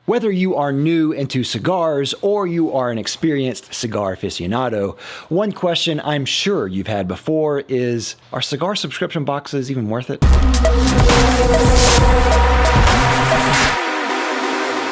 Whether you are new into cigars or you are an experienced cigar aficionado, one question I'm sure you've had before is, are cigar subscription boxes even worth it?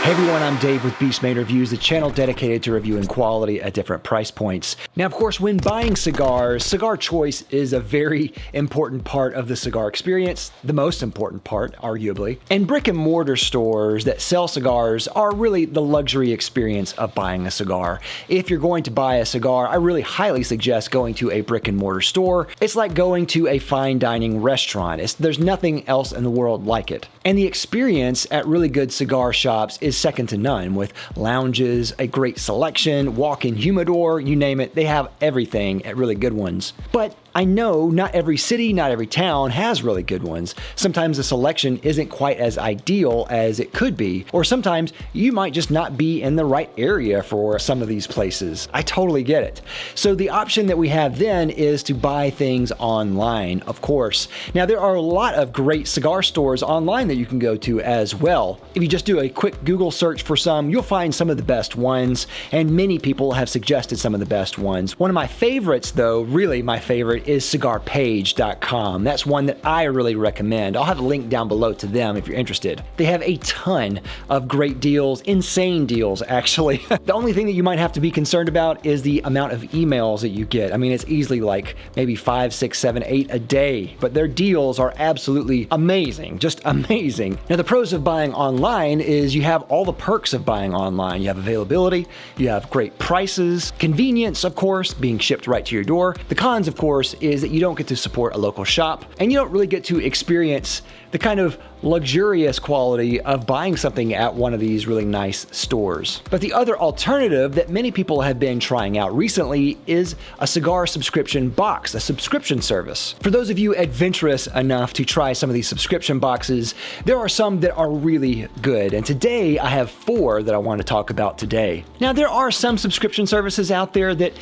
Hey everyone, I'm Dave with Beast Made Reviews, the channel dedicated to reviewing quality at different price points. Now, of course, when buying cigars, cigar choice is a very important part of the cigar experience, the most important part, arguably. And brick and mortar stores that sell cigars are really the luxury experience of buying a cigar. If you're going to buy a cigar, I really highly suggest going to a brick and mortar store. It's like going to a fine dining restaurant. There's nothing else in the world like it. And the experience at really good cigar shops is second to none, with lounges, a great selection, walk-in humidor, you name it, they have everything at really good ones. But I know not every city, not every town has really good ones. Sometimes the selection isn't quite as ideal as it could be, or sometimes you might just not be in the right area for some of these places. I totally get it. So the option that we have then is to buy things online, of course. Now there are a lot of great cigar stores online that you can go to as well. If you just do a quick Google search for some, you'll find some of the best ones, and many people have suggested some of the best ones. One of my favorites though, really my favorite, is CigarPage.com. That's one that I really recommend. I'll have a link down below to them if you're interested. They have a ton of great deals, insane deals actually. The only thing that you might have to be concerned about is the amount of emails that you get. I mean, it's easily like maybe 5, 6, 7, 8 a day, but their deals are absolutely amazing, just amazing. Now the pros of buying online is you have all the perks of buying online. You have availability, you have great prices, convenience, of course, being shipped right to your door. The cons, of course, is that you don't get to support a local shop, and you don't really get to experience the kind of luxurious quality of buying something at one of these really nice stores. But the other alternative that many people have been trying out recently is a cigar subscription box, a subscription service. For those of you adventurous enough to try some of these subscription boxes, there are some that are really good, and today I have 4 that I want to talk about today. Now there are some subscription services out there that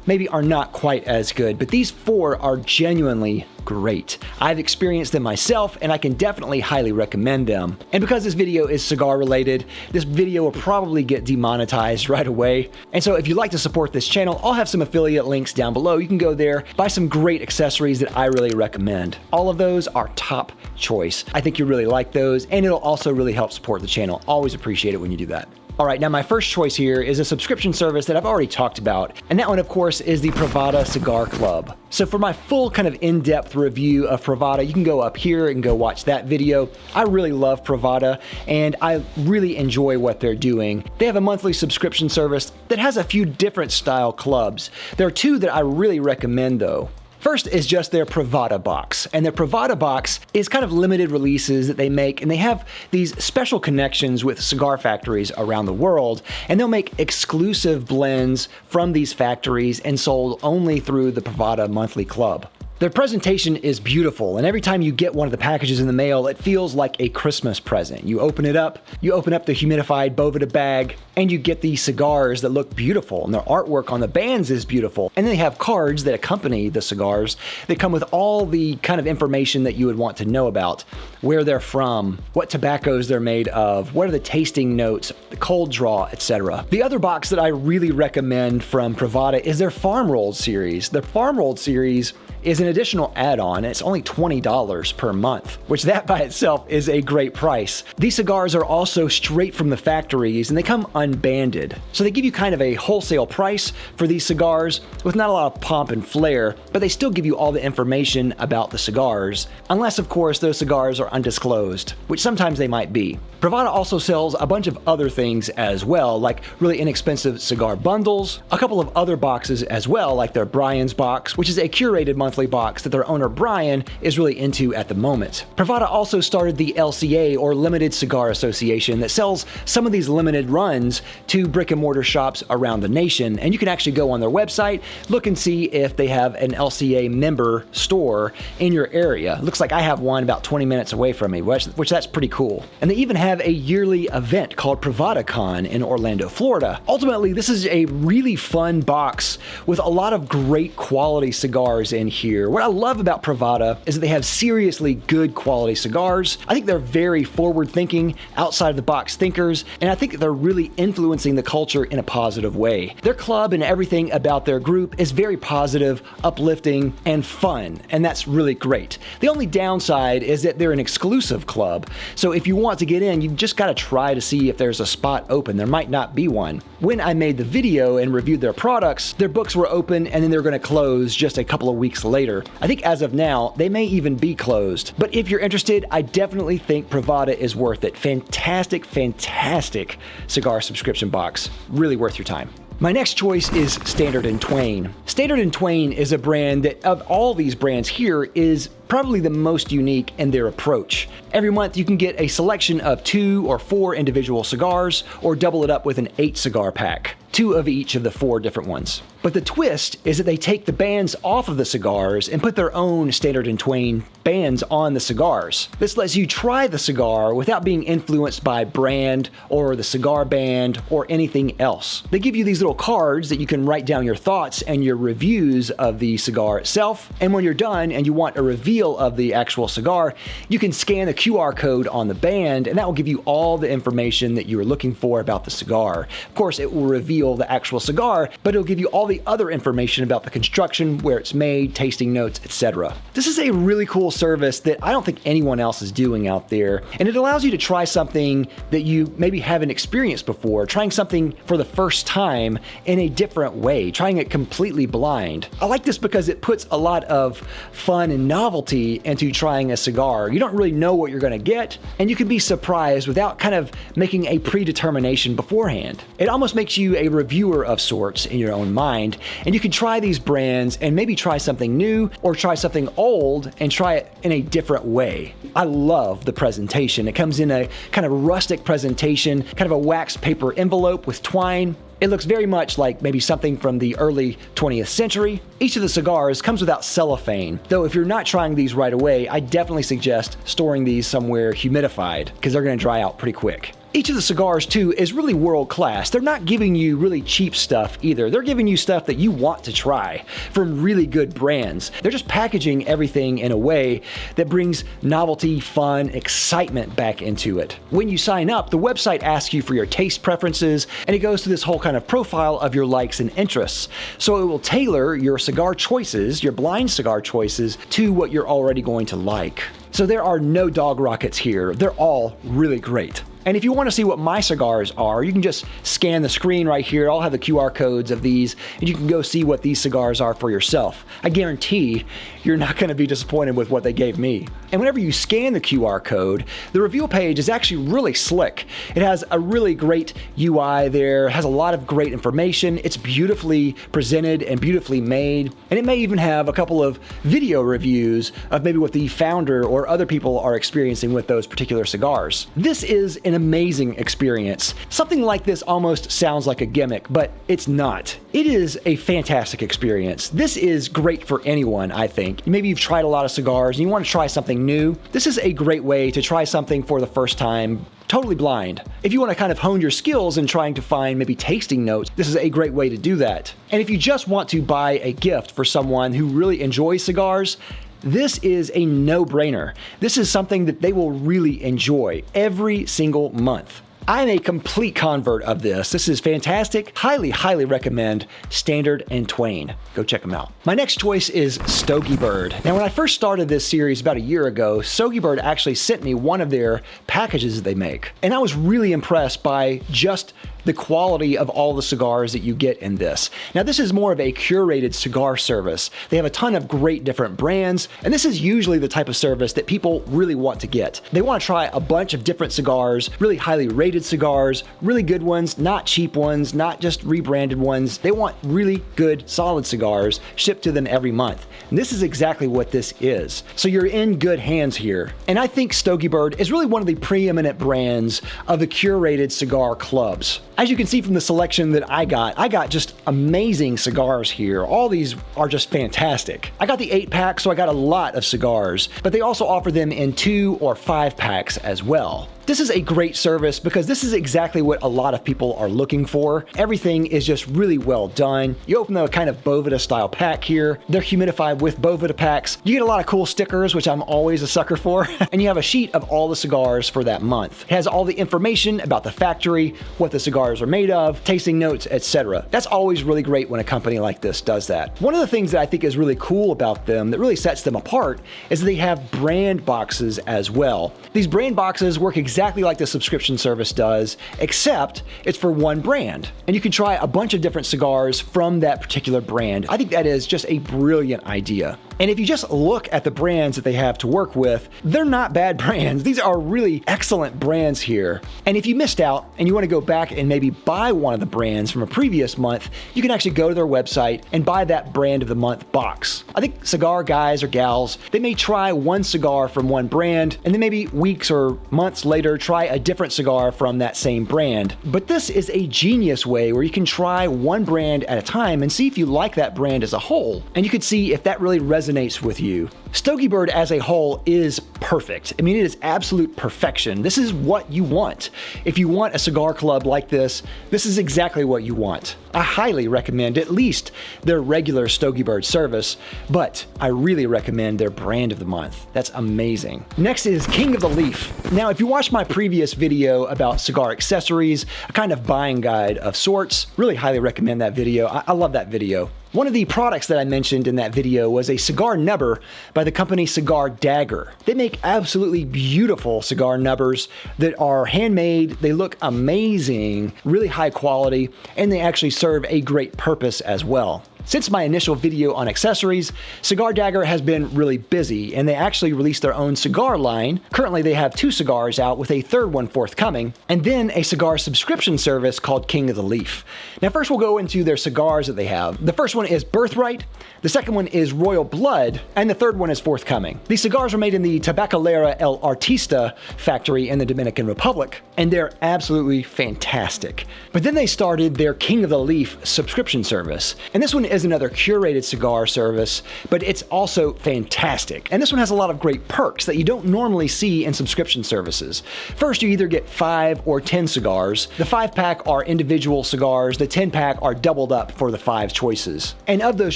maybe are not quite as good, but these 4 are genuinely great. I've experienced them myself, and I can definitely highly recommend them. And because this video is cigar related, this video will probably get demonetized right away. And so if you'd like to support this channel, I'll have some affiliate links down below. You can go there, buy some great accessories that I really recommend. All of those are top choice. I think you really like those, and it'll also really help support the channel. Always appreciate it when you do that. All right, now my first choice here is a subscription service that I've already talked about, and that one, of course, is the Privada Cigar Club. So for my full kind of in-depth review of Privada, you can go up here and go watch that video. I really love Privada, and I really enjoy what they're doing. They have a monthly subscription service that has a few different style clubs. There are 2 that I really recommend though. First is just their Privada box, and their Privada box is kind of limited releases that they make, and they have these special connections with cigar factories around the world, and they'll make exclusive blends from these factories and sold only through the Privada monthly club. Their presentation is beautiful, and every time you get one of the packages in the mail, it feels like a Christmas present. You open it up, you open up the humidified Boveda bag, and you get these cigars that look beautiful, and their artwork on the bands is beautiful. And then they have cards that accompany the cigars that come with all the kind of information that you would want to know about: where they're from, what tobaccos they're made of, what are the tasting notes, the cold draw, etc. The other box that I really recommend from Privada is their Farm Rolled series. Their Farm Rolled series is an additional add-on. It's only $20 per month, which that by itself is a great price. These cigars are also straight from the factories, and they come unbanded. So they give you kind of a wholesale price for these cigars with not a lot of pomp and flair, but they still give you all the information about the cigars, unless of course those cigars are undisclosed, which sometimes they might be. Privada also sells a bunch of other things as well, like really inexpensive cigar bundles, a couple of other boxes as well, like their Brian's box, which is a curated monthly box that their owner Brian is really into at the moment. Privada also started the LCA, or Limited Cigar Association, that sells some of these limited runs to brick and mortar shops around the nation, and you can actually go on their website, look and see if they have an LCA member store in your area. Looks like I have one about 20 minutes away from me, which that's pretty cool. And they even have have a yearly event called Privada in Orlando, Florida. Ultimately, this is a really fun box with a lot of great quality cigars in here. What I love about Privada is that they have seriously good quality cigars. I think they're very forward-thinking, outside-of-the-box thinkers, and I think that they're really influencing the culture in a positive way. Their club and everything about their group is very positive, uplifting, and fun, and that's really great. The only downside is that they're an exclusive club, so if you want to get in, you've just got to try to see if there's a spot open. There might not be one. When I made the video and reviewed their products, their books were open and then they're going to close just a couple of weeks later. I think as of now, they may even be closed. But if you're interested, I definitely think Privada is worth it. Fantastic, fantastic cigar subscription box. Really worth your time. My next choice is Standard & Twain. Standard & Twain is a brand that, of all these brands here, is probably the most unique in their approach. Every month you can get a selection of 2 or 4 individual cigars, or double it up with an 8 cigar pack. 2 of each of the 4 different ones. But the twist is that they take the bands off of the cigars and put their own Standard & Twain bands on the cigars. This lets you try the cigar without being influenced by brand or the cigar band or anything else. They give you these little cards that you can write down your thoughts and your reviews of the cigar itself, and when you're done and you want a reveal of the actual cigar, you can scan the QR code on the band and that will give you all the information that you were looking for about the cigar. Of course, it will reveal the actual cigar, but it'll give you all the other information about the construction, where it's made, tasting notes, etc. This is a really cool service that I don't think anyone else is doing out there, and it allows you to try something that you maybe haven't experienced before, trying something for the first time in a different way, trying it completely blind. I like this because it puts a lot of fun and novelty into trying a cigar. You don't really know what you're going to get, and you can be surprised without kind of making a predetermination beforehand. It almost makes you a reviewer of sorts in your own mind, and you can try these brands and maybe try something new or try something old and try it in a different way. I love the presentation. It comes in a kind of rustic presentation, kind of a wax paper envelope with twine. It looks very much like maybe something from the early 20th century. Each of the cigars comes without cellophane, though if you're not trying these right away, I definitely suggest storing these somewhere humidified because they're going to dry out pretty quick. Each of the cigars, too, is really world-class. They're not giving you really cheap stuff either. They're giving you stuff that you want to try from really good brands. They're just packaging everything in a way that brings novelty, fun, excitement back into it. When you sign up, the website asks you for your taste preferences, and it goes through this whole kind of profile of your likes and interests. So it will tailor your cigar choices, your blind cigar choices, to what you're already going to like. So there are no dog rockets here. They're all really great. And if you want to see what my cigars are, you can just scan the screen right here. I'll have the QR codes of these, and you can go see what these cigars are for yourself. I guarantee you're not going to be disappointed with what they gave me. And whenever you scan the QR code, the reveal page is actually really slick. It has a really great UI there, has a lot of great information. It's beautifully presented and beautifully made. And it may even have a couple of video reviews of maybe what the founder or other people are experiencing with those particular cigars. This is an amazing experience. Something like this almost sounds like a gimmick, but it's not. It is a fantastic experience. This is great for anyone, I think. Maybe you've tried a lot of cigars and you want to try something new. This is a great way to try something for the first time, totally blind. If you want to kind of hone your skills in trying to find maybe tasting notes, this is a great way to do that. And if you just want to buy a gift for someone who really enjoys cigars, this is a no-brainer. This is something that they will really enjoy every single month. I'm a complete convert of this. This is fantastic. Highly, highly recommend Standard & Twain. Go check them out. My next choice is Stogiebird. Now, when I first started this series about a year ago, Stogiebird actually sent me one of their packages that they make. And I was really impressed by just the quality of all the cigars that you get in this. Now, this is more of a curated cigar service. They have a ton of great different brands, and this is usually the type of service that people really want to get. They want to try a bunch of different cigars, really highly rated cigars, really good ones, not cheap ones, not just rebranded ones. They want really good, solid cigars shipped to them every month. And this is exactly what this is. So you're in good hands here. And I think Stogiebird is really one of the preeminent brands of the curated cigar clubs. As you can see from the selection that I got just amazing cigars here. All these are just fantastic. I got the 8-pack, so I got a lot of cigars, but they also offer them in 2 or 5 packs as well. This is a great service because this is exactly what a lot of people are looking for. Everything is just really well done. You open the kind of Boveda style pack here. They're humidified with Boveda packs. You get a lot of cool stickers, which I'm always a sucker for. And you have a sheet of all the cigars for that month. It has all the information about the factory, what the cigars are made of, tasting notes, etc. That's always really great when a company like this does that. One of the things that I think is really cool about them that really sets them apart is that they have brand boxes as well. These brand boxes work exactly like the subscription service does, except it's for one brand. And you can try a bunch of different cigars from that particular brand. I think that is just a brilliant idea. And if you just look at the brands that they have to work with, they're not bad brands. These are really excellent brands here. And if you missed out and you want to go back and maybe buy one of the brands from a previous month, you can actually go to their website and buy that brand of the month box. I think cigar guys or gals, they may try one cigar from one brand and then maybe weeks or months later try a different cigar from that same brand. But this is a genius way where you can try one brand at a time and see if you like that brand as a whole. And you can see if that really resonates with you. Stogiebird as a whole is perfect. I mean, it is absolute perfection. This is what you want. If you want a cigar club like this, this is exactly what you want. I highly recommend at least their regular Stogiebird service, but I really recommend their brand of the month. That's amazing. Next is King of the Leaf. Now, if you watched my previous video about cigar accessories, a kind of buying guide of sorts, really highly recommend that video. I love that video. One of the products that I mentioned in that video was a cigar nubber by the company Cigar Dagger. They make absolutely beautiful cigar nubbers that are handmade, they look amazing, really high quality, and they actually serve a great purpose as well. Since my initial video on accessories, Cigar Dagger has been really busy, and they actually released their own cigar line. Currently, they have 2 cigars out with a 3rd one forthcoming, and then a cigar subscription service called King of the Leaf. Now, first we'll go into their cigars that they have. The first one is Birthright, the second one is Royal Blood, and the 3rd one is forthcoming. These cigars are made in the Tabacalera El Artista factory in the Dominican Republic, and they're absolutely fantastic. But then they started their King of the Leaf subscription service, and this one is another curated cigar service, but it's also fantastic. And this one has a lot of great perks that you don't normally see in subscription services. First, you either get 5 or 10 cigars. The 5-pack are individual cigars, the 10-pack are doubled up for the 5 choices. And of those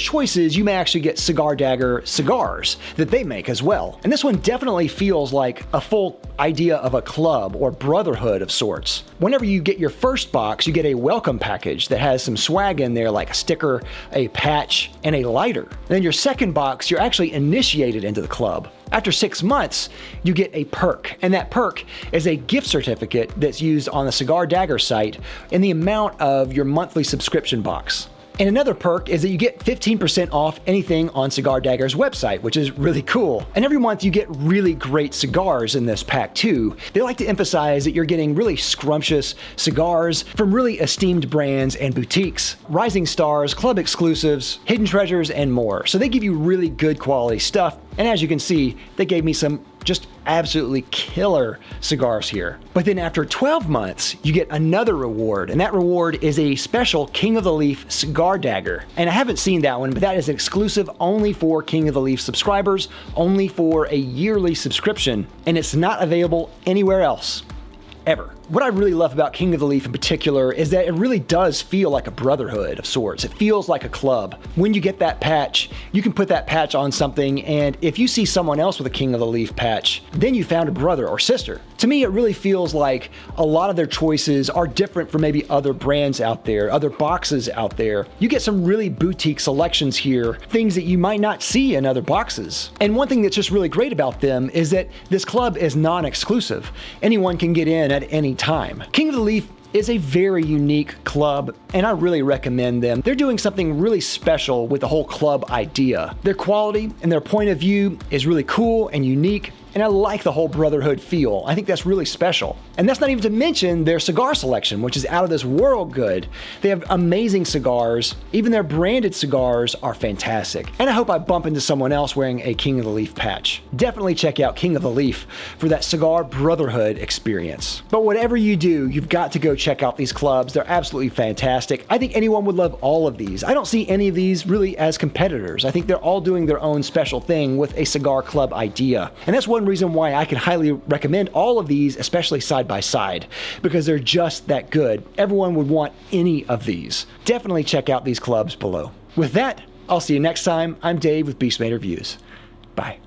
choices, you may actually get Cigar Dagger cigars that they make as well. And this one definitely feels like a full idea of a club or brotherhood of sorts. Whenever you get your first box, you get a welcome package that has some swag in there like a sticker, a patch, and a lighter. Then your second box, you're actually initiated into the club. After 6 months, you get a perk, and that perk is a gift certificate that's used on the Cigar Dagger site in the amount of your monthly subscription box. And another perk is that you get 15% off anything on Cigar Dagger's website, which is really cool. And every month you get really great cigars in this pack too. They like to emphasize that you're getting really scrumptious cigars from really esteemed brands and boutiques, rising stars, club exclusives, hidden treasures, and more. So they give you really good quality stuff. And as you can see, they gave me some just absolutely killer cigars here. But then after 12 months, you get another reward, and that reward is a special King of the Leaf Cigar Dagger. And I haven't seen that one, but that is exclusive only for King of the Leaf subscribers, only for a yearly subscription, and it's not available anywhere else, ever. What I really love about King of the Leaf in particular is that it really does feel like a brotherhood of sorts. It feels like a club. When you get that patch, you can put that patch on something, and if you see someone else with a King of the Leaf patch, then you found a brother or sister. To me, it really feels like a lot of their choices are different from maybe other brands out there, other boxes out there. You get some really boutique selections here, things that you might not see in other boxes. And one thing that's just really great about them is that this club is non-exclusive. Anyone can get in at any time. King of the Leaf is a very unique club, and I really recommend them. They're doing something really special with the whole club idea. Their quality and their point of view is really cool and unique, and I like the whole brotherhood feel. I think that's really special. And that's not even to mention their cigar selection, which is out of this world good. They have amazing cigars. Even their branded cigars are fantastic. And I hope I bump into someone else wearing a King of the Leaf patch. Definitely check out King of the Leaf for that cigar brotherhood experience. But whatever you do, you've got to go check out these clubs. They're absolutely fantastic. I think anyone would love all of these. I don't see any of these really as competitors. I think they're all doing their own special thing with a cigar club idea. And that's one one reason why I can highly recommend all of these, especially side by side, because they're just that good. Everyone would want any of these. Definitely check out these clubs below. With that, I'll see you next time. I'm Dave with Beastmaker Reviews. Bye.